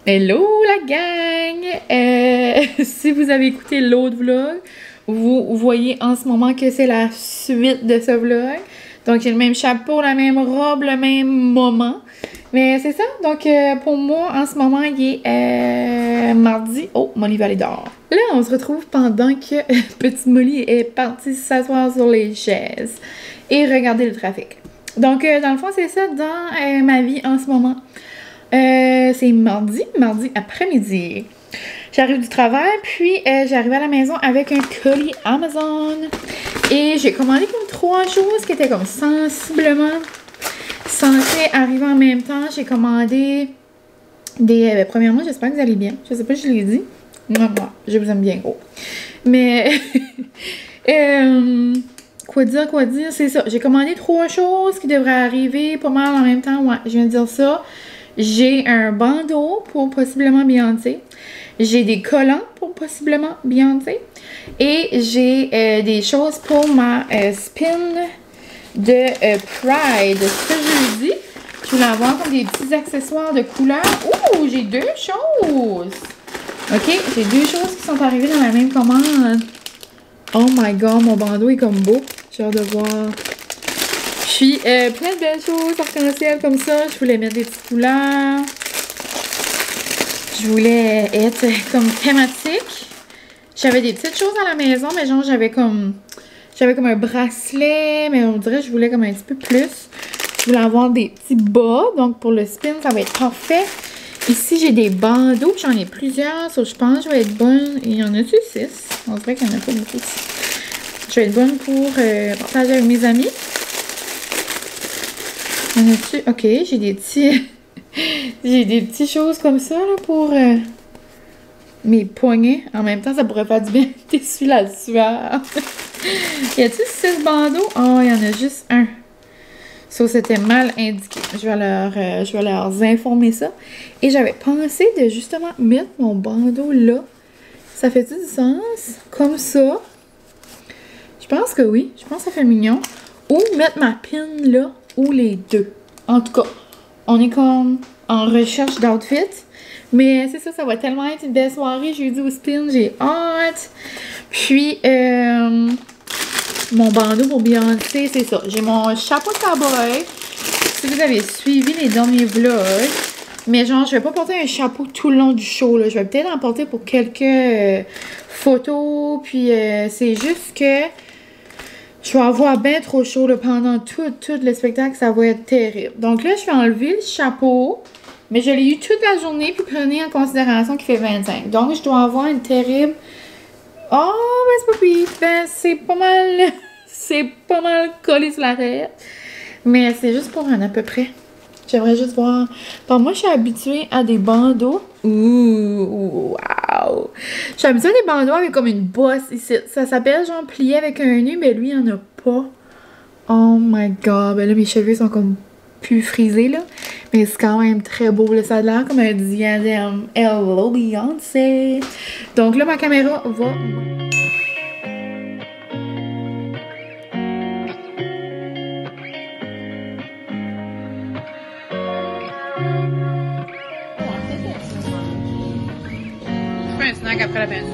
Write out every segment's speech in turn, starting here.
Hello la gang! Si vous avez écouté l'autre vlog, vous voyez en ce moment que c'est la suite de ce vlog. Donc j'ai le même chapeau, la même robe, le même moment. Mais c'est ça, donc pour moi en ce moment il est mardi. Oh, Molly va aller dehors. Là on se retrouve pendant que petite Molly est partie s'asseoir sur les chaises et regarder le trafic. Donc dans le fond c'est ça dans ma vie en ce moment. C'est mardi après-midi. J'arrive du travail, puis j'arrive à la maison avec un colis Amazon. Et j'ai commandé comme 3 choses qui étaient comme sensiblement censées arriver en même temps. J'ai commandé des... premièrement, j'espère que vous allez bien. Je sais pas si je l'ai dit. Moi, je vous aime bien gros. Mais... quoi dire, c'est ça. J'ai commandé 3 choses qui devraient arriver pas mal en même temps. Ouais, je viens de dire ça. J'ai un bandeau pour possiblement Beyoncé. J'ai des collants pour possiblement Beyoncé. Et j'ai des choses pour ma spin de Pride. Ce jeudi, je voulais avoir comme des petits accessoires de couleur. Ouh, j'ai 2 choses! Ok, j'ai 2 choses qui sont arrivées dans la même commande. Oh my god, mon bandeau est comme beau. J'ai hâte de voir. Puis, plein de belles choses arc-en-ciel comme ça. Je voulais mettre des petites couleurs. Je voulais être comme thématique. J'avais des petites choses à la maison, mais genre, j'avais comme un bracelet, mais on dirait que je voulais comme un petit peu plus. Je voulais avoir des petits bas, donc pour le spin, ça va être parfait. Ici, j'ai des bandeaux, j'en ai plusieurs, so je pense que je vais être bonne. Il y en a-tu 6? On dirait qu'il n'y en a pas beaucoup. Je vais être bonne pour partager avec mes amis. En a-tu? Ok, j'ai des petits... j'ai des petites choses comme ça là, pour mes poignets. En même temps, ça pourrait faire du bien t'essuyer la sueur. Y a-t-il 6 bandeaux? Oh, il y en a juste un. Ça, c'était mal indiqué. Je vais leur informer ça. Et j'avais pensé de justement mettre mon bandeau là. Ça fait-tu du sens? Comme ça. Je pense que oui. Je pense que ça fait mignon. Ou mettre ma pin là. Ou les deux. En tout cas, on est comme en recherche d'outfit. Mais c'est ça, ça va tellement être une belle soirée. Jeudi au spin, j'ai hâte. Puis, mon bandeau pour Beyoncé, c'est ça. J'ai mon chapeau de cowboy. Si vous avez suivi les derniers vlogs. Mais genre, je vais pas porter un chapeau tout le long du show, là. Je vais peut-être en porter pour quelques photos. Puis, c'est juste que... je vais avoir bien trop chaud là, pendant tout le spectacle, ça va être terrible. Donc là, je vais enlever le chapeau, mais je l'ai eu toute la journée, puis prenez en considération qu'il fait 25. Donc, je dois avoir une terrible... oh, ben c'est pas pire. Ben, c'est pas mal... c'est pas mal collé sur la tête. Mais c'est juste pour un à peu près. J'aimerais juste voir... bon, moi, je suis habituée à des bandeaux. Ouh, wow! Je suis habituée à des bandeaux avec comme une bosse ici. Ça s'appelle genre plié avec un nœud, mais lui, il n'y en a pas. Oh my god! Ben là, mes cheveux sont comme plus frisés, là. Mais c'est quand même très beau, là. Ça a l'air comme un diadème. Hello, Beyoncé! Donc là, ma caméra va... un snack après la peinture.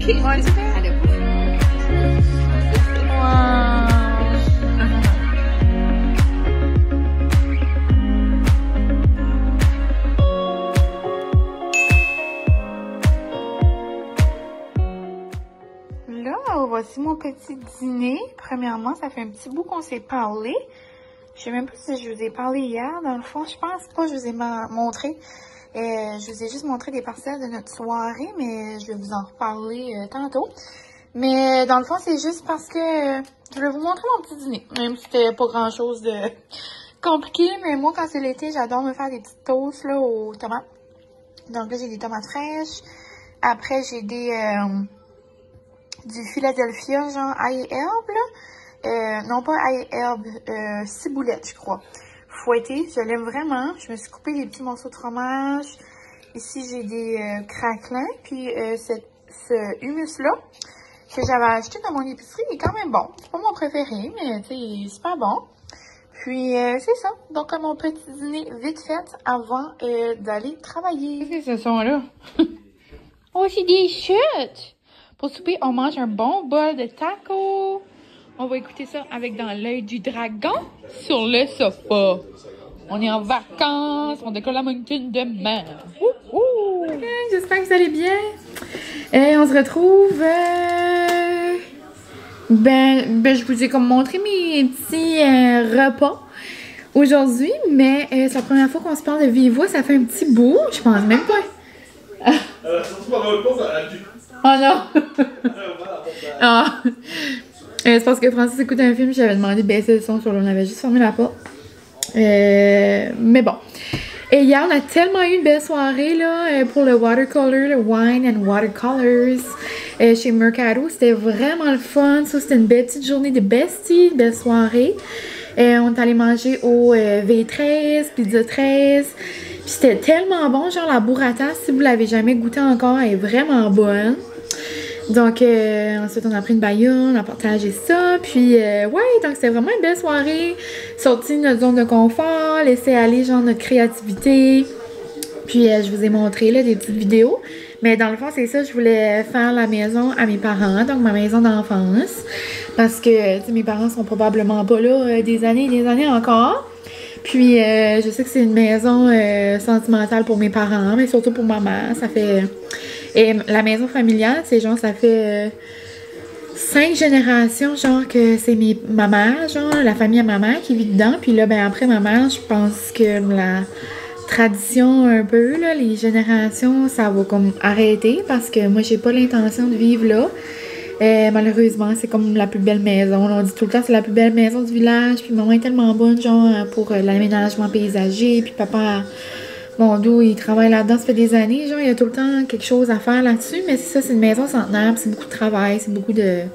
Ouais. Voici mon petit dîner. Premièrement, ça fait un petit bout qu'on s'est parlé. Je sais même pas si je vous ai parlé hier. Dans le fond, je pense pas que je vous ai montré. Je vous ai juste montré des parcelles de notre soirée, mais je vais vous en reparler tantôt. Mais dans le fond, c'est juste parce que je vais vous montrer mon petit dîner. Même si c'était pas grand chose de compliqué, mais moi, quand c'est l'été, j'adore me faire des petites toasts là, aux tomates. Donc là, j'ai des tomates fraîches. Après, j'ai du Philadelphia, genre ail et herbe, là. Non, pas ail et herbe, ciboulette, je crois. Fouetté, je l'aime vraiment. Je me suis coupé des petits morceaux de fromage. Ici, j'ai des craquelins. Puis, ce humus-là, que j'avais acheté dans mon épicerie, il est quand même bon. C'est pas mon préféré, mais tu sais, il est super bon. Puis, c'est ça. Donc, mon petit dîner vite fait avant d'aller travailler. Qu'est-ce que ce son-là? Oh, c'est des chutes! Pour souper, on mange un bon bol de tacos. On va écouter ça avec dans l'œil du dragon sur le sofa. On est en vacances, on décolle la montagne demain. Okay, j'espère que vous allez bien. On se retrouve... je vous ai comme montré mes petits repas aujourd'hui, mais c'est la première fois qu'on se parle de vive voix. Ça fait un petit bout, je pense même pas. Oh non! Ah! C'est parce que Francis écoute un film, j'avais demandé de baisser le son sur l'eau, on avait juste fermé la porte. Mais bon. Et hier, on a tellement eu une belle soirée là, pour le watercolor, le wine and watercolors chez Mercado. C'était vraiment le fun. Ça, c'était une belle petite journée de besties, une belle soirée. On est allé manger au V13, Pizza 13. Puis c'était tellement bon, genre la burrata, si vous l'avez jamais goûté encore, elle est vraiment bonne. Donc, ensuite, on a pris une baïonne, on a partagé ça. Puis, ouais, donc c'était vraiment une belle soirée. Sorti de notre zone de confort, laisser aller, genre, notre créativité. Puis, je vous ai montré, là, des petites vidéos. Mais dans le fond, c'est ça, je voulais faire la maison à mes parents, donc ma maison d'enfance. Parce que, tu sais, mes parents sont probablement pas là des années et des années encore. Puis, je sais que c'est une maison sentimentale pour mes parents, mais surtout pour ma mère. Ça fait... Et la maison familiale, c'est genre, ça fait 5 générations, genre, que c'est ma mère, genre, la famille à ma mère qui vit dedans. Puis là, ben après ma mère, je pense que la tradition un peu, là, les générations, ça va comme arrêter parce que moi, j'ai pas l'intention de vivre là. Malheureusement, c'est comme la plus belle maison. On dit tout le temps c'est la plus belle maison du village. Puis maman est tellement bonne, genre, pour l'aménagement paysager. Puis papa... Bon, d'où il travaille là-dedans, ça fait des années, genre, il y a tout le temps quelque chose à faire là-dessus, mais c'est ça, c'est une maison centenaire, c'est beaucoup de travail, c'est beaucoup c'est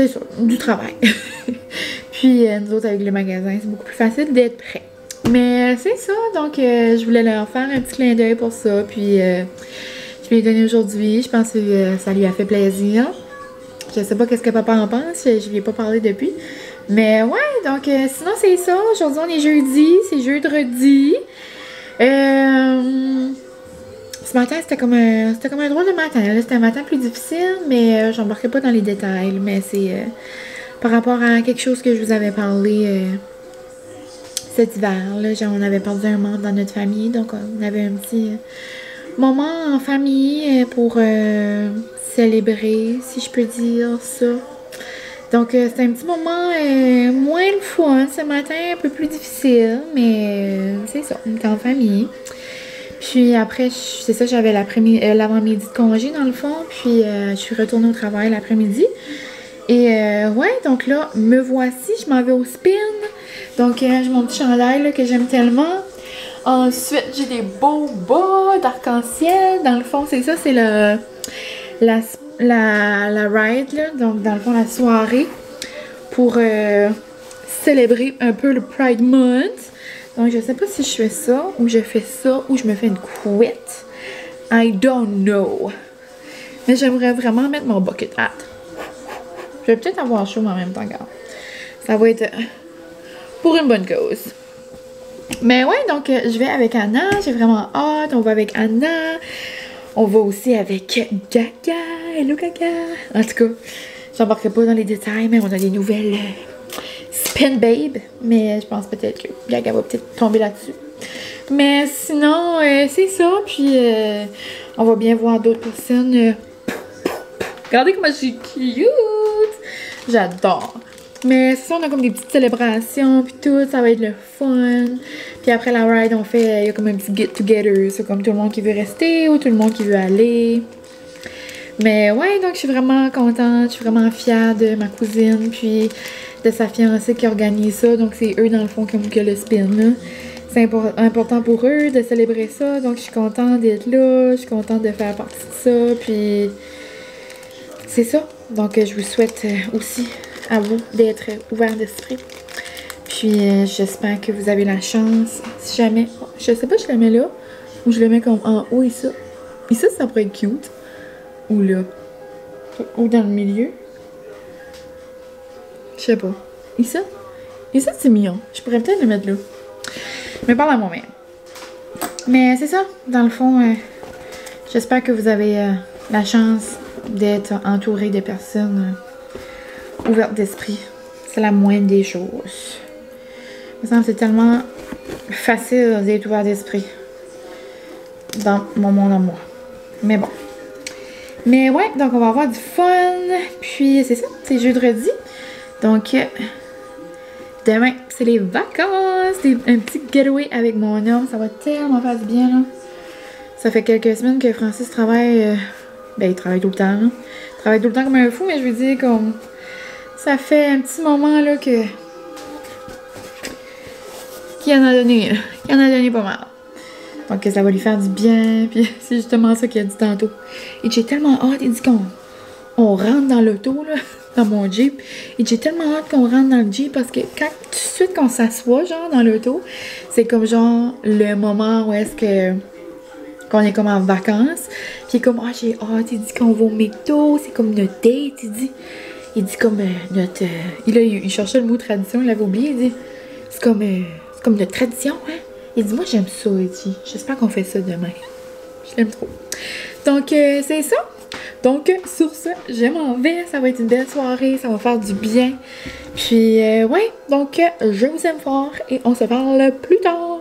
ça, du travail. Puis, nous autres, avec le magasin, c'est beaucoup plus facile d'être prêt. Mais c'est ça, donc, je voulais leur faire un petit clin d'œil pour ça, puis, je lui ai donné aujourd'hui, je pense que ça lui a fait plaisir. Je sais pas qu'est-ce que papa en pense, je lui ai pas parlé depuis. Mais ouais, donc sinon c'est ça. Aujourd'hui on est jeudi, c'est jeudi. Ce matin c'était comme un drôle de matin. C'était un matin plus difficile, mais j'embarquerai pas dans les détails. Mais c'est par rapport à quelque chose que je vous avais parlé cet hiver. Là, genre, on avait perdu un membre dans notre famille, donc on avait un petit moment en famille pour célébrer, si je peux dire ça. Donc, c'était un petit moment moins le fun ce matin, un peu plus difficile, mais c'est ça, on était en famille. Puis après, c'est ça, j'avais l'avant-midi de congé dans le fond, puis je suis retournée au travail l'après-midi. Et ouais, donc là, me voici, je m'en vais au spin. Donc, j'ai mon petit chandail là, que j'aime tellement. Ensuite, j'ai des beaux bas d'arc-en-ciel. Dans le fond, c'est ça, c'est la ride, là, donc dans le fond la soirée pour célébrer un peu le Pride Month. Donc je sais pas si je fais ça ou je fais ça ou je me fais une couette. I don't know. Mais j'aimerais vraiment mettre mon bucket hat. Je vais peut-être avoir chaud en même temps, regarde. Ça va être pour une bonne cause. Mais ouais, donc je vais avec Anna, j'ai vraiment hâte, on va avec Anna. On va aussi avec Gaga. Hello Gaga. En tout cas, j'embarquerai pas dans les détails, mais on a des nouvelles Spin Babe. Mais je pense peut-être que Gaga va peut-être tomber là-dessus. Mais sinon, c'est ça. Puis, on va bien voir d'autres personnes. Regardez comment je suis cute. J'adore. Mais c'est ça, on a comme des petites célébrations, puis tout, ça va être le fun. Puis après la ride, il y a comme un petit get-together. C'est comme tout le monde qui veut rester ou tout le monde qui veut aller. Mais ouais, donc je suis vraiment contente, je suis vraiment fière de ma cousine, puis de sa fiancée qui organise ça. Donc c'est eux, dans le fond, comme que le spin, là. c'est important pour eux de célébrer ça. Donc, je suis contente d'être là. Je suis contente de faire partie de ça. Puis, c'est ça. Donc, je vous souhaite aussi à vous d'être ouverts d'esprit. Puis, j'espère que vous avez la chance. Si jamais, je sais pas, je le mets là ou je le mets comme en haut ici. Ici, ça pourrait être cute. Ou là. Ou dans le milieu. Je sais pas. Ici? Ici, c'est mignon. Je pourrais peut-être le mettre là. Mais pas à moi-même. Mais c'est ça. Dans le fond, j'espère que vous avez la chance d'être entouré de personnes ouvertes d'esprit. C'est la moindre des choses. Il me semble que c'est tellement facile d'être ouvert d'esprit dans mon monde à moi. Mais bon. Mais ouais, donc on va avoir du fun. Puis c'est ça, c'est jeudi. Donc demain, c'est les vacances. Un petit getaway avec mon homme. Ça va tellement faire du bien là. Ça fait quelques semaines que Francis travaille. Ben, il travaille tout le temps là. Il travaille tout le temps comme un fou, mais je veux dire comme. Ça fait un petit moment là que. Qu'il en a donné, là. Qu'il en a donné pas mal. Donc ça va lui faire du bien. Puis c'est justement ça qu'il a dit tantôt. Et j'ai tellement hâte, il dit qu'on rentre dans l'auto là, dans mon Jeep. Et j'ai tellement hâte qu'on rentre dans le Jeep parce que quand tout de suite qu'on s'assoit genre dans l'auto, c'est comme genre le moment où est-ce que qu'on est comme en vacances. Puis comme j'ai hâte, il dit qu'on va au McDo, c'est comme notre date, il dit comme notre il cherchait le mot tradition, il l'avait oublié, il dit c'est comme notre tradition, hein. Il dit, moi, j'aime ça, il dit. J'espère qu'on fait ça demain. Je l'aime trop. Donc, c'est ça. Donc, sur ce, je m'en vais. Ça va être une belle soirée. Ça va faire du bien. Puis, ouais. Donc, je vous aime fort et on se parle plus tard.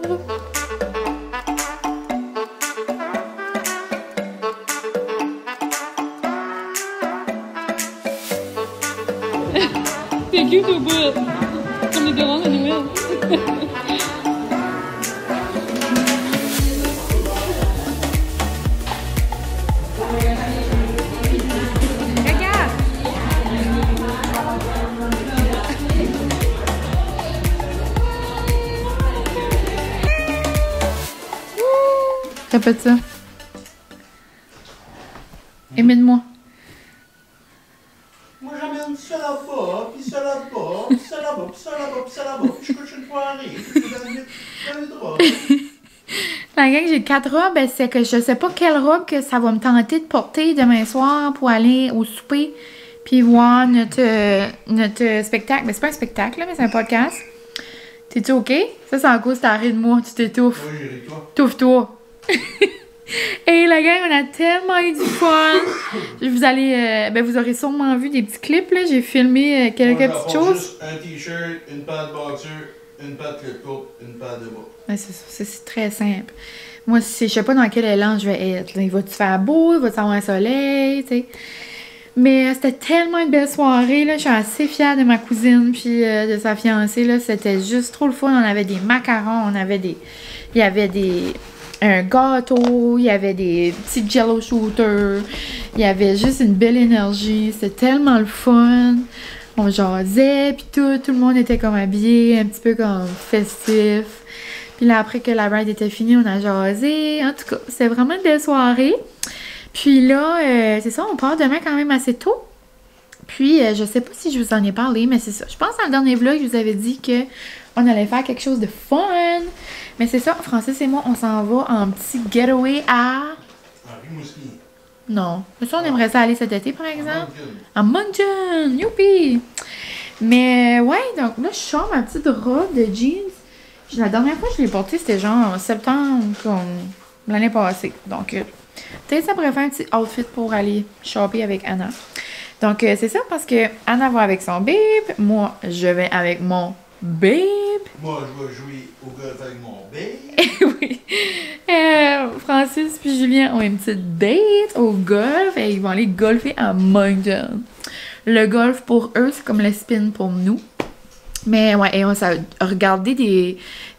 C'est cute au bout. Comme les dorants de Noël. Répète ça. Aimez-moi. Moi j'amène ça là-bas, puis ça là-bas, puis ça là-bas, puis ça là-bas, puis ça là-bas, puis je couche une soirée, puis je vais dans le drap. La gang, j'ai 4 robes, c'est que je sais pas quelle robe que ça va me tenter de porter demain soir pour aller au souper puis voir notre spectacle. Mais c'est pas un spectacle, là, mais c'est un podcast. T'es-tu OK? Ça, c'est en cause t'arrêtes de moi, tu t'étouffes. Oui, j'ai ri toi. Touffe-toi. Et la gang, on a tellement eu du fun. Vous aurez sûrement vu des petits clips, là. J'ai filmé quelques petites choses. Juste un t-shirt, une paire de boxer, une paire de clip-coupe, une paire de bas. Ouais, c'est très simple. Moi, je sais pas dans quel élan je vais être. Là. Il va-tu faire beau? Il va-tu avoir un soleil? T'sais. Mais c'était tellement une belle soirée. Là. Je suis assez fière de ma cousine puis de sa fiancée. Là. C'était juste trop le fun. On avait des macarons, il y avait un gâteau, il y avait des petits jello shooters. Il y avait juste une belle énergie. C'était tellement le fun. On jasait, puis tout le monde était comme habillé, un petit peu comme festif. Puis là, après que la ride était finie, on a jasé. En tout cas, c'était vraiment une belle soirée. Puis là, c'est ça, on part demain quand même assez tôt. Puis, je sais pas si je vous en ai parlé, mais c'est ça. Je pense dans le dernier vlog, je vous avais dit qu'on allait faire quelque chose de fun. Mais c'est ça, Francis et moi, on s'en va en petit getaway à... Rimouski. Non. Mais ça, on aimerait ça aller cet été, par exemple. À Moncton! Youpi! Mais ouais, donc là, je sors ma petite robe de jeans. La dernière fois que je l'ai portée, c'était genre en septembre, comme l'année passée. Donc, peut-être ça pourrait faire un petit outfit pour aller shopper avec Anna. Donc, c'est ça, parce que Anna va avec son babe. Moi, je vais avec mon babe. Moi, je vais jouer au golf avec mon babe. Oui. Francis puis Julien ont une petite date au golf et ils vont aller golfer à Moncton. Le golf pour eux, c'est comme le spin pour nous. Mais ouais, et on s'est regardé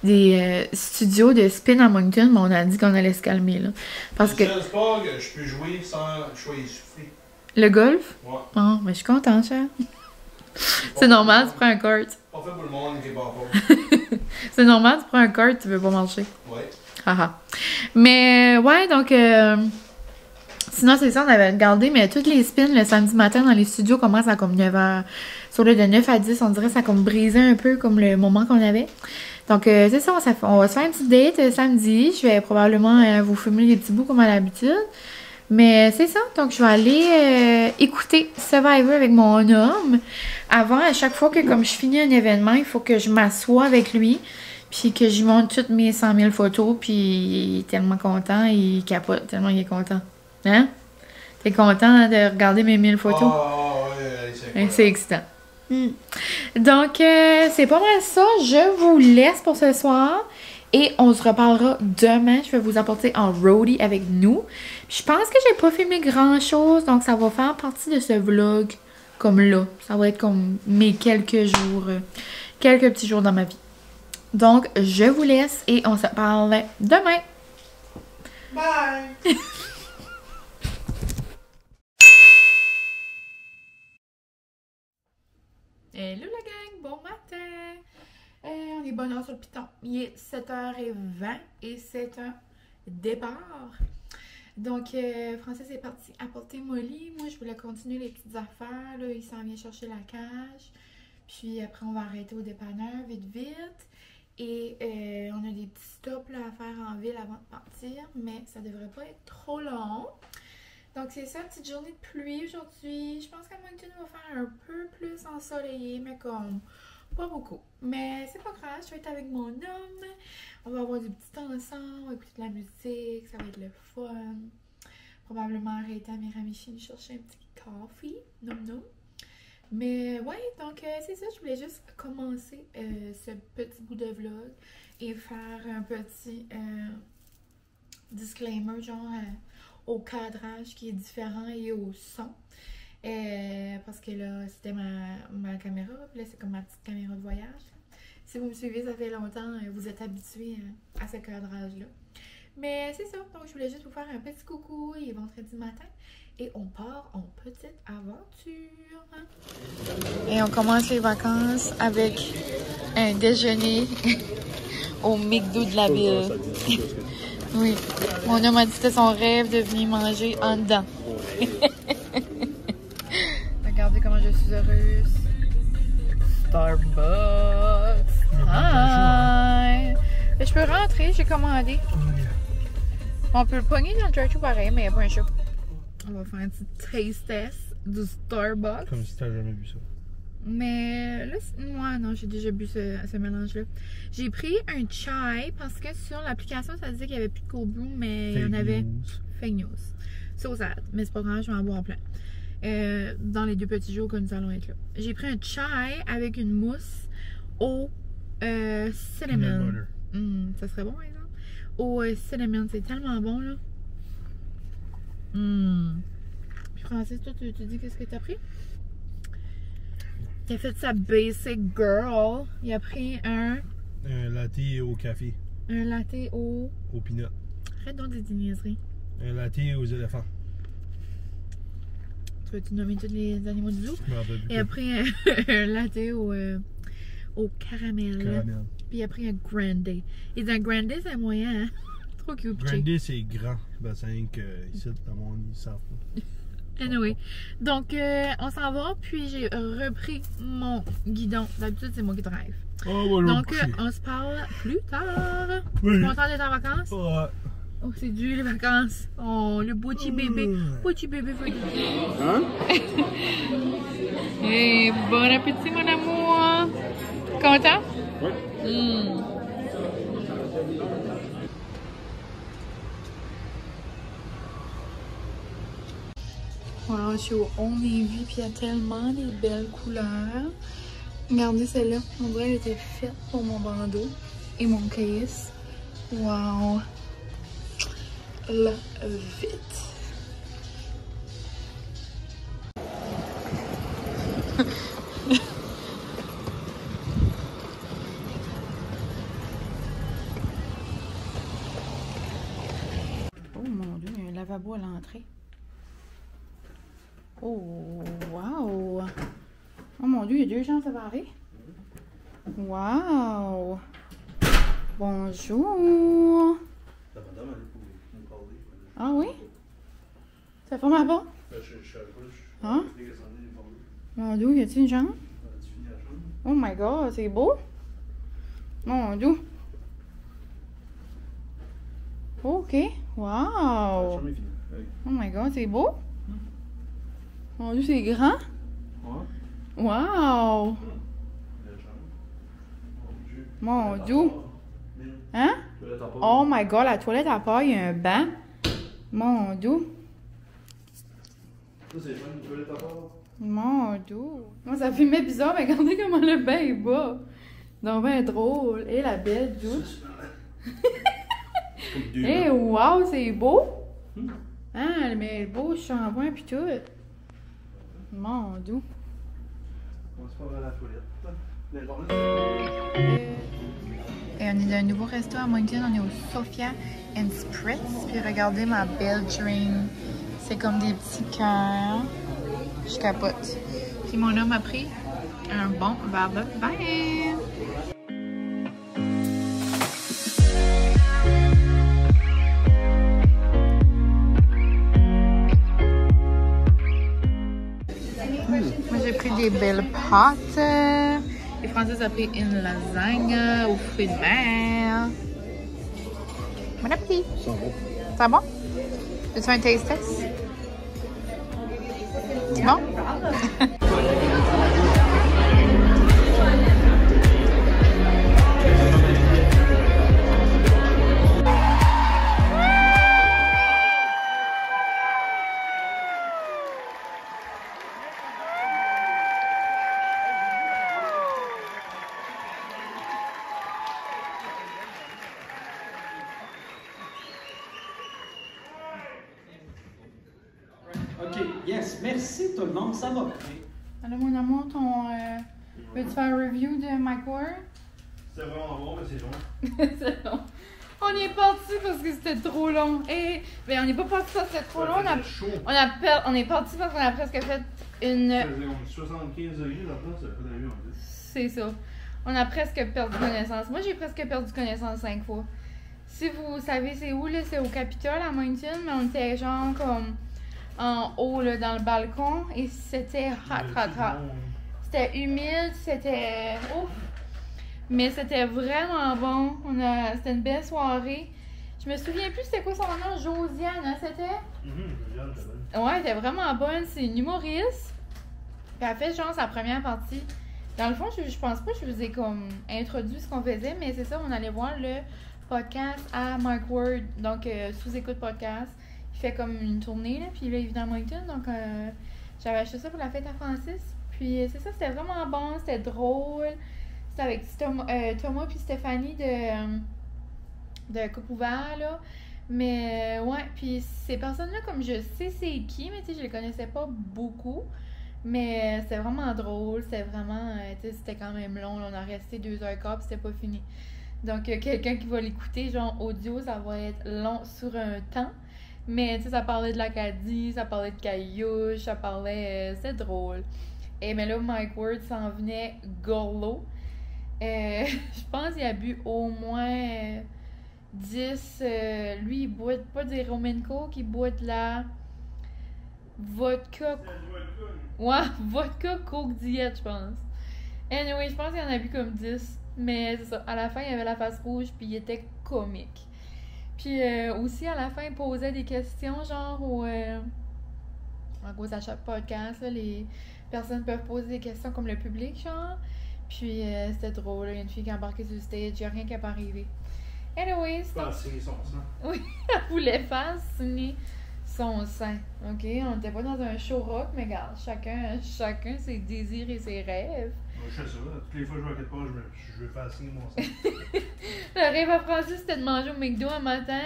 des studios de spin à Moncton, mais on a dit qu'on allait se calmer là. Parce que. C'est un sport que je peux jouer sans choix essoufflé. Le golf? Ouais. Oh, mais je suis contente, cher. C'est normal, tu prends un court. Pas fait pour le monde qui est pas fort. C'est normal, tu prends un cart, tu veux pas marcher. Ouais. Haha. Mais ouais, donc sinon c'est ça, on avait regardé, mais toutes les spins le samedi matin dans les studios commencent à comme 9h. Sur le de 9 à 10, on dirait que ça a comme brisé un peu comme le moment qu'on avait. Donc c'est ça, on va se faire une petite date samedi. Je vais probablement vous filmer des petits bouts comme à l'habitude. Mais c'est ça, donc je vais aller écouter Survivor avec mon homme. Avant, à chaque fois que comme je finis un événement, il faut que je m'assoie avec lui. Puis que j'y montre toutes mes 100 000 photos. Puis il est tellement content, il capote tellement il est content. Hein? T'es content de regarder mes 1000 photos? Ouais, c'est excitant. Donc, c'est pas mal ça. Je vous laisse pour ce soir. Et on se reparlera demain. Je vais vous apporter en roadie avec nous. Je pense que j'ai pas filmé grand chose. Donc, ça va faire partie de ce vlog comme là. Ça va être comme mes quelques jours. Quelques petits jours dans ma vie. Donc, je vous laisse et on se parle demain. Bye! Hello la gang, bon matin! On est bonne heure sur le piton. Il est 7h20 et c'est un départ. Donc, Francis est parti apporter Molly. Moi, je voulais continuer les petites affaires. Là, il s'en vient chercher la cage. Puis après, on va arrêter au dépanneur vite vite. Et on a des petits stops là, à faire en ville avant de partir. Mais ça devrait pas être trop long. Donc, c'est ça, petite journée de pluie aujourd'hui. Je pense qu'à Moncton, on va faire un peu plus ensoleillé, mais comme pas beaucoup. Mais c'est pas grave, je vais être avec mon homme. On va avoir du petit temps ensemble, on va écouter de la musique, ça va être le fun. Probablement arrêter à Miramichi chercher un petit coffee. Non, non. Mais ouais, donc c'est ça, je voulais juste commencer ce petit bout de vlog et faire un petit disclaimer, genre au cadrage qui est différent et au son. Parce que là, c'était ma caméra, puis là, c'est comme ma petite caméra de voyage. Si vous me suivez, ça fait longtemps, vous êtes habitués à ce cadrage-là. Mais c'est ça, donc je voulais juste vous faire un petit coucou, il est vendredi matin, et on part en petite aventure. Et on commence les vacances avec un déjeuner au McDo de la ville. Oui, mon homme a dit que c'était son rêve de venir manger en dedans. Regardez comment je suis heureuse. Starbucks. Hi. Je peux rentrer, j'ai commandé. On peut le pogner dans le drive-thru pareil, mais il n'y a pas un chat. On va faire un petit taste test du Starbucks. Comme si t'as jamais vu ça. Mais là, moi, non, j'ai déjà bu ce mélange-là. J'ai pris un chai parce que sur l'application, ça disait qu'il n'y avait plus de cold brew, mais il y en avait. Fake news. So sad. Mais c'est pas grave, je vais en boire plein. Dans les 2 petits jours que nous allons être là. J'ai pris un chai avec une mousse au cinnamon. Ça serait bon, par exemple. Au cinnamon, c'est tellement bon, là. Puis Francis, toi, tu dis qu'est-ce que t'as pris? Il a fait sa basic girl. Il a pris un latte au café. Un latte au peanut. Arrête donc des niaiseries. Un latte aux éléphants. Tu vas-tu nommer tous les animaux du zoo? Et après, un latte au caramel. Puis après, un grande. Et un grande, c'est moyen, hein? Trop cute. Grande, c'est grand. Bassin que ici, dans mon lit, ils savent pas. Anyway, donc on s'en va, puis j'ai repris mon guidon. D'habitude, c'est moi qui drive. Oh, ouais, donc, on se parle plus tard. Oui. Content d'être en vacances? Ouais. Oh, c'est dur les vacances. Oh, le petit bébé. Petit bébé fait du hein? Hey, bon appétit, mon amour. Content? Oui. Wow, je suis au Old Navy, puis il y a tellement des belles couleurs. Regardez celle-là, on dirait qu'elle était faite pour mon bandeau et mon case. Wow! Là, vite! Oh mon Dieu, il y a un lavabo à l'entrée. Oh, wow! Oh mon Dieu, il y a 2 gens séparés. Wow! Bonjour. La madame, elle est pour nous parler. Ah oui? Ça fait ma bon? Je sais pas, Hein? je suis descendu nous parler. Mon Dieu, y a-t-il une jambe? Tu finis la chambre? Oh my god, c'est beau. Mon Dieu. Ok. La Wow. chambre est finie. Oui. Oh my god, c'est beau. Mon Dieu, c'est grand. Ouais. Wow. Belle chambre. Mon Dieu. Hein? Toilette à part. Oh my god, la toilette à part, il y a un banc. Mon Dieu. Ça, c'est le une toilette à part. Mon Dieu. Moi, ça filmait bizarre, mais regardez comment le bain est bas. Donc, ben drôle. Et la belle douche. Comme deux. Eh, wow, c'est beau. Hmm. Ah, mais le beau shampoing pis tout. Mon Dieu. On va se faire à la toilette. Les journées, Et on est dans un nouveau resto à Moncton, on est au Sophia and Spritz. Puis regardez ma belle drink. C'est comme des petits cœurs. Je capote. Puis mon homme a pris un bon verre de vin. Moi j'ai pris des belles pâtes. Et Francis a pris une lasagne aux fruits de mer. Bon appétit! ça va. Ça bon? Veux-tu un taste test? Bon? OK, yes, merci tout le monde, ça va bien. Alors mon amour, veux-tu faire un review de Mike Ward? C'était vraiment bon, mais c'est long. C'est long. On y est parti parce que c'était trop long. Et ben on n'est pas parti parce que c'était trop long. C'était chaud. On est parti parce qu'on a presque fait une. Ça faisait comme 75 degrés là-dedans, ça fait d'ailleurs en plus. C'est ça. On a presque perdu connaissance. Moi, j'ai presque perdu connaissance 5 fois. Si vous savez c'est où, là, c'est au Capitole à Moncton, mais on était genre comme en haut là, dans le balcon et c'était hot. C'était humide, c'était ouf. Mais c'était vraiment bon. C'était une belle soirée. Je me souviens plus c'était quoi son nom, Josiane, hein, c'était? Josiane, c'est bonne. Ouais, elle était vraiment bonne. C'est une humoriste. Puis elle fait genre sa première partie. Dans le fond, je pense pas que je vous ai comme introduit ce qu'on faisait, mais c'est ça, on allait voir le podcast à Mike Ward, donc sous-écoute podcast. Il fait comme une tournée, là, puis là, il vit dans Moncton, donc j'avais acheté ça pour la fête à Francis. Puis c'est ça, c'était vraiment bon, c'était drôle. C'était avec Thomas puis Stéphanie de Coupe Ouvert, là. Mais ouais, puis ces personnes-là, comme je sais c'est qui, mais tu sais, je les connaissais pas beaucoup. Mais c'était vraiment drôle, c'était vraiment, tu sais, c'était quand même long. Là, on a resté 2h15 puis c'était pas fini. Donc, quelqu'un qui va l'écouter, genre audio, ça va être long sur un temps. Mais tu sais, ça parlait de l'Acadie, ça parlait de Caillouche, ça parlait, c'était drôle. Et mais là, Mike Ward s'en venait gorlot. Je pense qu'il a bu au moins 10. Lui, il boit pas des Roman Coke, il boit de la vodka. Ouais, vodka Coke Diet, je pense. Anyway, je pense qu'il en a bu comme 10. Mais c'est ça, à la fin, il avait la face rouge, puis il était comique. Puis aussi, à la fin, il posait des questions, genre en gros, à chaque podcast, là, les personnes peuvent poser des questions comme le public, genre. Puis c'était drôle, il y a une fille qui a embarqué sur le stage, il n'y a rien qui n'a pas arrivé. Anyway, c'est Pas signer son sang. oui, elle voulait faire signer son sein. OK? On n'était pas dans un show rock, mais regarde, chacun ses désirs et ses rêves. Moi, je fais ça. Toutes les fois que je vais à quelque part, je veux faire signer mon sang. Le rêve à Francis, c'était de manger au McDo un matin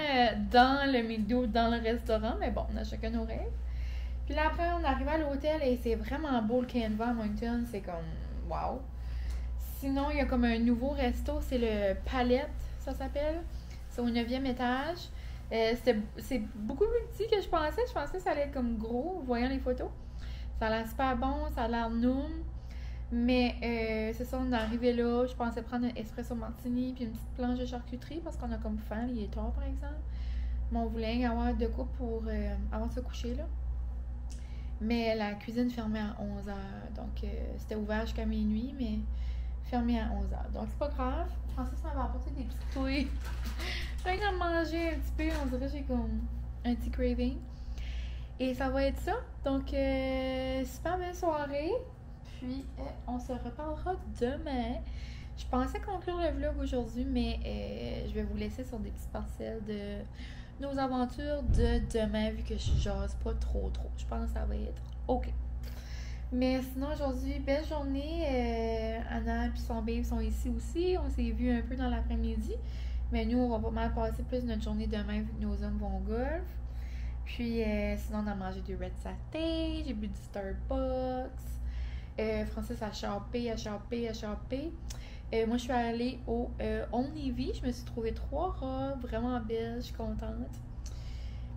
dans le McDo, dans le restaurant. Mais bon, on a chacun nos rêves. Puis là, après, on arrive à l'hôtel et c'est vraiment beau le Canva à Moncton. C'est comme, wow. Sinon, il y a comme un nouveau resto, c'est le Palette, ça s'appelle. C'est au 9e étage. C'est beaucoup plus petit que je pensais. Je pensais que ça allait être comme gros, voyant les photos. Ça a l'air super bon, ça a l'air noum. Mais c'est ça, on est arrivé là. Je pensais prendre un espresso martini puis une petite planche de charcuterie parce qu'on a comme faim. Il est tard, par exemple. Mais on voulait avoir de quoi pour avant de se coucher, là. Mais la cuisine fermait à 11h. Donc, c'était ouvert jusqu'à minuit, mais fermé à 11h. Donc, c'est pas grave. Francis m'avait apporté des petits touilles. J'ai envie de manger un petit peu. On dirait que j'ai comme un petit craving. Et ça va être ça. Donc, super belle soirée. Puis, on se reparlera demain. Je pensais conclure le vlog aujourd'hui, mais je vais vous laisser sur des petites parcelles de nos aventures de demain, vu que je jase pas trop. Je pense que ça va être OK. Mais sinon, aujourd'hui, belle journée. Anna et son babe sont ici aussi. On s'est vu un peu dans l'après-midi. Mais nous, on va pas mal passer plus notre journée demain, vu que nos hommes vont au golf. Puis, sinon, on a mangé du red satay. J'ai bu du Starbucks. Francis a shoppé. Moi, je suis allée au Old Navy. Je me suis trouvé 3 robes vraiment belles. Je suis contente.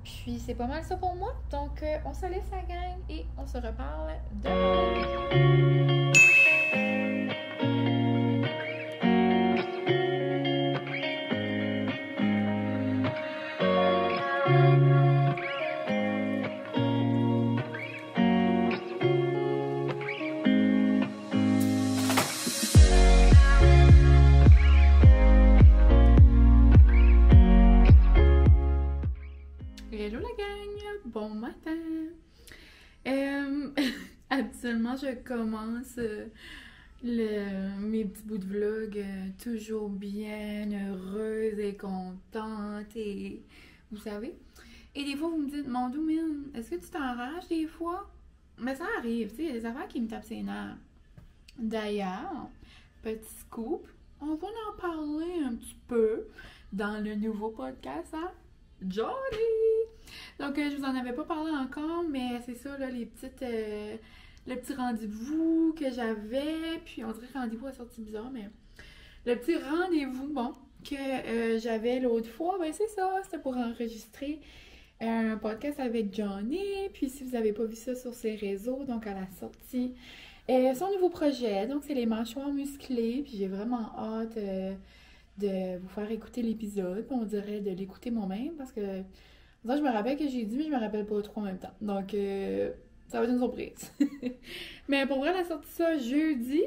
Puis, c'est pas mal ça pour moi. Donc, on se laisse la gang et on se reparle demain. Hello la gang! Bon matin! Habituellement, je commence mes petits bouts de vlog toujours bien heureuse et contente et vous savez. Et des fois, vous me dites, mon Doumine, est-ce que tu t'enrages des fois? Mais ça arrive, tu sais, il y a des affaires qui me tapent ses nerfs. D'ailleurs, petit scoop, on va en parler un petit peu dans le nouveau podcast à Johnny! Donc, je vous en avais pas parlé encore, mais c'est ça, là, les petites... le petit rendez-vous que j'avais, puis on dirait que rendez-vous a sorti bizarre, mais... Le petit rendez-vous, bon, que j'avais l'autre fois, ben c'est ça, c'était pour enregistrer un podcast avec Johnny, puis si vous avez pas vu ça sur ses réseaux, donc elle a sorti son nouveau projet, donc c'est les mâchoires musclées, puis j'ai vraiment hâte de vous faire écouter l'épisode, puis on dirait de l'écouter moi-même, parce que je me rappelle que j'ai dit, mais je me rappelle pas trop en même temps. Donc, ça va être une surprise. Mais pour vrai, elle a sorti ça jeudi.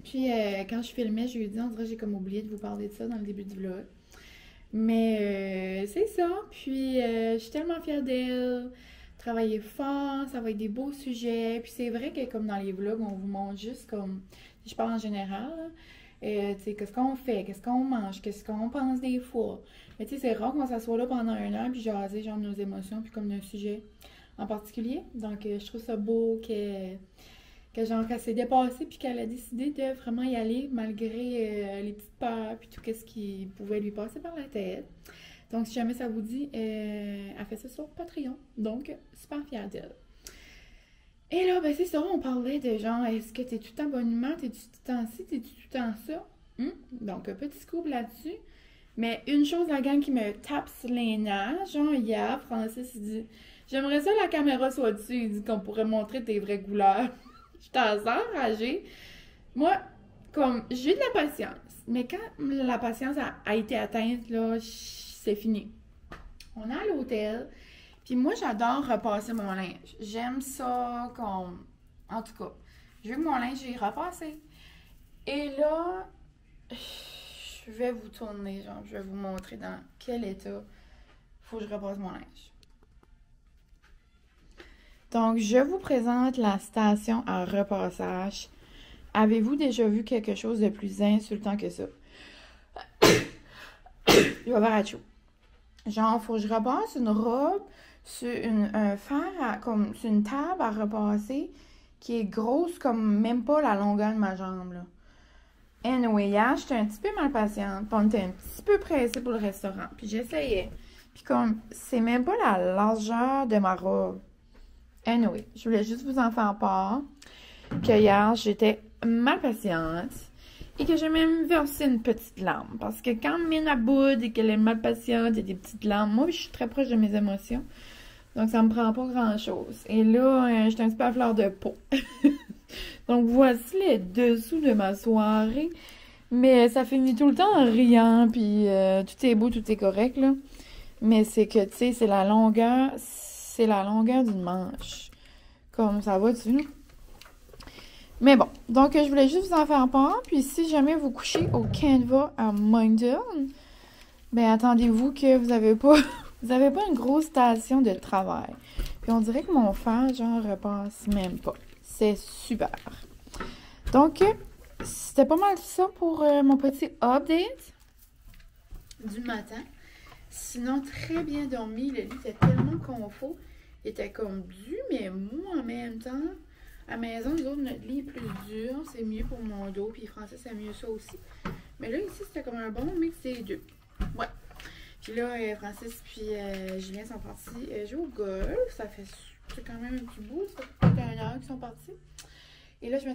Puis, quand je filmais jeudi, on dirait que j'ai comme oublié de vous parler de ça dans le début du vlog. Mais, c'est ça. Puis, je suis tellement fière d'elle. Travailler fort, ça va être des beaux sujets. Puis, c'est vrai que comme dans les vlogs, on vous montre juste comme, je parle en général, là, tu sais, qu'est-ce qu'on fait, qu'est-ce qu'on mange, qu'est-ce qu'on pense des fois. Mais tu sais, c'est rare qu'on s'assoit là pendant 1 heure puis jaser genre nos émotions puis comme d'un sujet en particulier. Donc, je trouve ça beau genre qu'elle s'est dépassée puis qu'elle a décidé de vraiment y aller malgré les petites peurs puis tout ce qui pouvait lui passer par la tête. Donc, si jamais ça vous dit, elle fait ça sur Patreon. Donc, super fière d'elle. Et là, ben c'est ça, on parlait de genre, est-ce que t'es tout le temps bonne humeur, t'es-tu tout le temps ci, t'es-tu tout le temps ça? Donc, un petit scoop là-dessus. Mais une chose, la gang qui me tape sur les nerfs, genre hier, Francis, il dit, j'aimerais ça la caméra soit dessus, il dit qu'on pourrait montrer tes vraies couleurs. J'étais assez enragée. Moi, comme, j'ai de la patience, mais quand la patience a été atteinte, là, c'est fini. On est à l'hôtel. Puis moi, j'adore repasser mon linge. J'aime ça comme... En tout cas, je veux que mon linge, j'ai repassé. Et là, je vais vous tourner, genre, je vais vous montrer dans quel état faut que je repasse mon linge. Donc, je vous présente la station à repassage. Avez-vous déjà vu quelque chose de plus insultant que ça? Je vais avoir à chaud. Genre, faut que je repasse une robe sur un fer, comme sur une table à repasser qui est grosse comme même pas la longueur de ma jambe, là. Anyway, hier, j'étais un petit peu mal patiente. Puis on était un petit peu pressés pour le restaurant. Puis j'essayais. Puis comme, c'est même pas la largeur de ma robe. Anyway, je voulais juste vous en faire part. Que hier, j'étais mal patiente. Et que j'ai même versé une petite larme. Parce que quand Mina boude et qu'elle est mal patiente, il y a des petites larmes. Moi, je suis très proche de mes émotions. Donc, ça me prend pas grand-chose. Et là, j'étais un petit peu à fleur de peau. Donc voici les dessous de ma soirée. Mais ça finit tout le temps en riant, puis tout est beau, tout est correct, là. Mais c'est que, tu sais, c'est la longueur d'une manche. Comme ça va dessus. Mais bon, donc je voulais juste vous en faire part. Puis si jamais vous couchez au Canva à Moncton, ben attendez-vous que vous avez pas une grosse station de travail. Puis on dirait que mon fer, genre, repasse même pas. C'est super. Donc, c'était pas mal ça pour mon petit update du matin. Sinon, très bien dormi. Le lit était tellement confort. Il était comme dur, mais mou en même temps. À la maison, nous autres, notre lit est plus dur. C'est mieux pour mon dos. Puis Francis, c'est mieux ça aussi. Mais là, ici, c'était comme un bon mix des deux. Ouais. Puis là, Francis puis Julien sont partis jouer au golf. C'est quand même un petit bout. Ça fait peut-être 1 heure qu'ils sont partis. Et là, je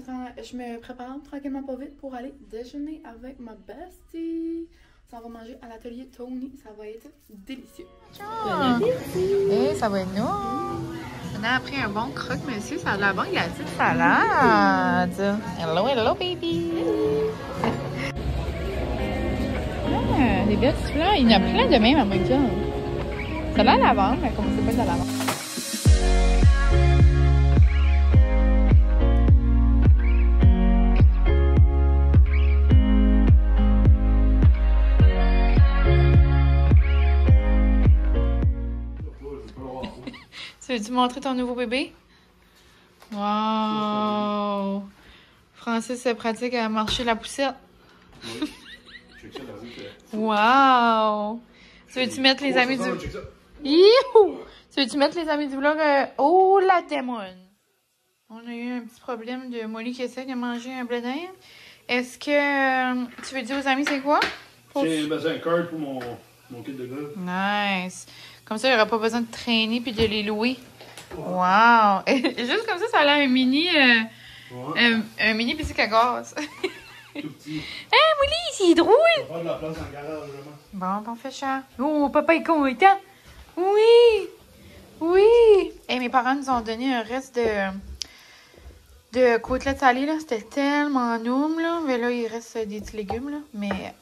me prépare tranquillement pas vite pour aller déjeuner avec ma bestie. Ça va manger à l'atelier Tony. Ça va être délicieux. Et ça va être nous. On a pris un bon croque, monsieur. Ça a de la bonne glace de salade. Hello, hello, baby. Ah, des belles fleurs. Il y en a plein de même à Moncton. Ça a l'air lavande, mais comme c'est pas de la lavande. Veux-tu montrer ton nouveau bébé? Wow! Francis se pratique à marcher la poussette. Oui. Wow! Tu veux-tu mettre les amis du... Youhou! Tu veux-tu mettre les amis du vlog? Oh, la témoin! On a eu un petit problème de Molly qui essaie de manger un blé d'Inde. Est-ce que tu veux dire aux amis c'est quoi? C'est un card pour mon kit de golf. Nice! Comme ça, il n'y aura pas besoin de traîner puis de les louer. Wow! Juste comme ça a l'air un mini bicycle à gaz. Tout petit. Hein, Molly, c'est drôle! On va prendre de la place dans le garage, vraiment. Bon, parfait, cher. Oh, papa est content! Oui! Oui! Et mes parents nous ont donné un reste de côtelettes salées, là. C'était tellement noum, là. Mais là, il reste des petits légumes, là. Mais...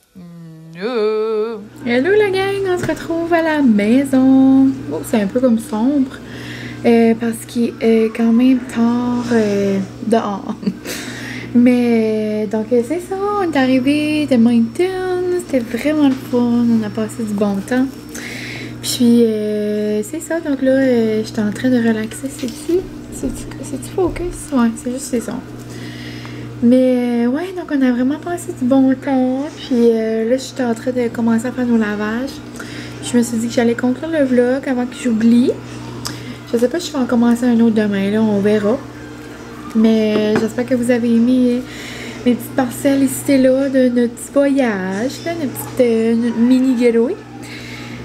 Hello la gang, on se retrouve à la maison. Oh, c'est un peu comme sombre parce qu'il est quand même tard dehors. Mais donc c'est ça, on est arrivé de Moncton, c'était vraiment le fun, on a passé du bon temps. Puis c'est ça, donc là j'étais en train de relaxer, c'est-tu focus? Ouais, c'est juste c'est ça. Mais ouais, donc on a vraiment passé du bon temps. Puis là, j'étais en train de commencer à faire nos lavages. Je me suis dit que j'allais conclure le vlog avant que j'oublie. Je sais pas si je vais en commencer un autre demain, là, on verra. Mais j'espère que vous avez aimé mes petites parcelles ici et là de notre petit voyage, là, notre mini getaway.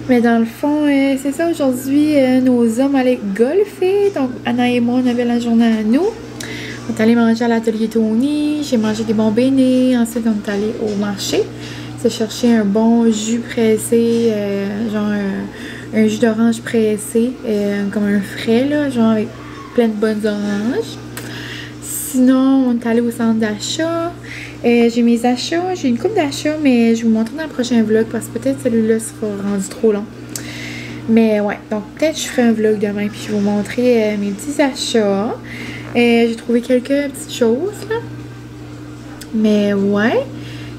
Mais dans le fond, c'est ça, aujourd'hui, nos hommes allaient golfer. Donc Anna et moi, on avait la journée à nous. On est allé manger à l'atelier Tony, j'ai mangé des bons bénis, ensuite on est allé au marché, c'est chercher un bon jus pressé, genre un jus d'orange pressé, comme un frais là, genre avec plein de bonnes oranges. Sinon, on est allé au centre d'achat, j'ai mes achats, j'ai une coupe d'achats, mais je vais vous montrer dans le prochain vlog parce que peut-être celui-là sera rendu trop long. Mais ouais, donc peut-être je ferai un vlog demain puis je vais vous montrer mes petits achats. J'ai trouvé quelques petites choses là. Mais ouais.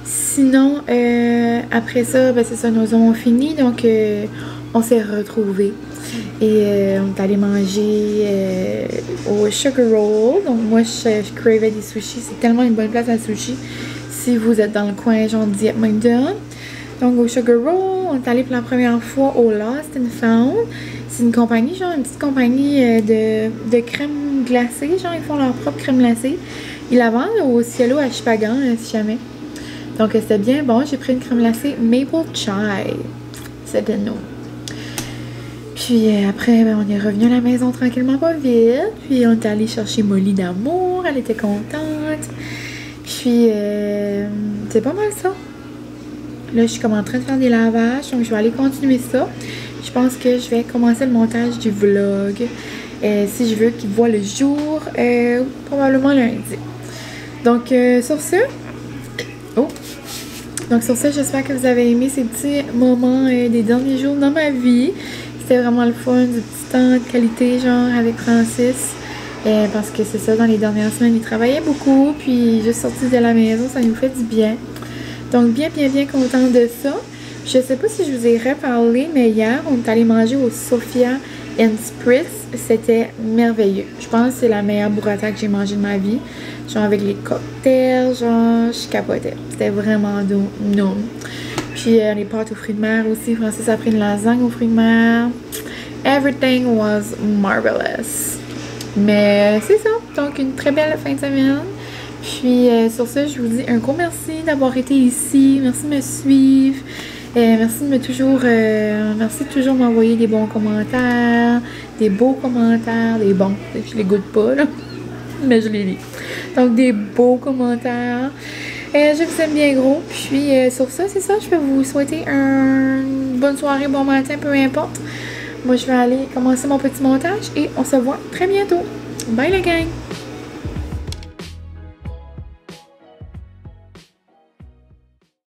Sinon, après ça, ben c'est ça, nos ont fini. Donc, on s'est retrouvés. Et on est allé manger au Sugar Roll. Donc, moi, je cravais des sushis. C'est tellement une bonne place à sushi. Si vous êtes dans le coin, genre Dieppe Moncton. Donc, au Sugar Roll, on est allé pour la première fois au Lost and Found. C'est une compagnie, genre une petite compagnie de crème glacée. Genre, ils font leur propre crème glacée. Ils la vendent au Cielo à Chupagan, si jamais. Donc, c'était bien bon. J'ai pris une crème glacée Maple Chai. C'était nous. Puis après, ben, on est revenu à la maison tranquillement, pas vite. Puis on est allé chercher Molly d'amour. Elle était contente. Puis, c'est pas mal ça. Là, je suis comme en train de faire des lavages. Donc, je vais aller continuer ça. Je pense que je vais commencer le montage du vlog. si je veux qu'il voit le jour, probablement lundi. Donc, sur ce... Oh! Donc, sur ce, j'espère que vous avez aimé ces petits moments des derniers jours dans ma vie. C'était vraiment le fun, du petit temps de qualité, genre, avec Francis. Parce que c'est ça, dans les dernières semaines, il travaillait beaucoup. Puis, juste sorti de la maison, ça nous fait du bien. Donc, bien contente de ça. Je sais pas si je vous ai reparlé, mais hier, on est allé manger au Sophia and Spritz. C'était merveilleux. Je pense que c'est la meilleure burrata que j'ai mangée de ma vie. Genre avec les cocktails, genre, je capotais. C'était vraiment doux. Non. Puis les pâtes aux fruits de mer aussi. Francis a pris une lasagne aux fruits de mer. Everything was marvelous. Mais c'est ça. Donc, une très belle fin de semaine. Puis, sur ce, je vous dis un gros merci d'avoir été ici. Merci de me suivre. Merci de toujours m'envoyer des bons commentaires, des beaux commentaires, des bons. Je les goûte pas, là, mais je les lis. Donc, des beaux commentaires. Je vous aime bien gros. Puis, sur ça, c'est ça. Je vais vous souhaiter une bonne soirée, bon matin, peu importe. Moi, je vais aller commencer mon petit montage et on se voit très bientôt. Bye, la gang!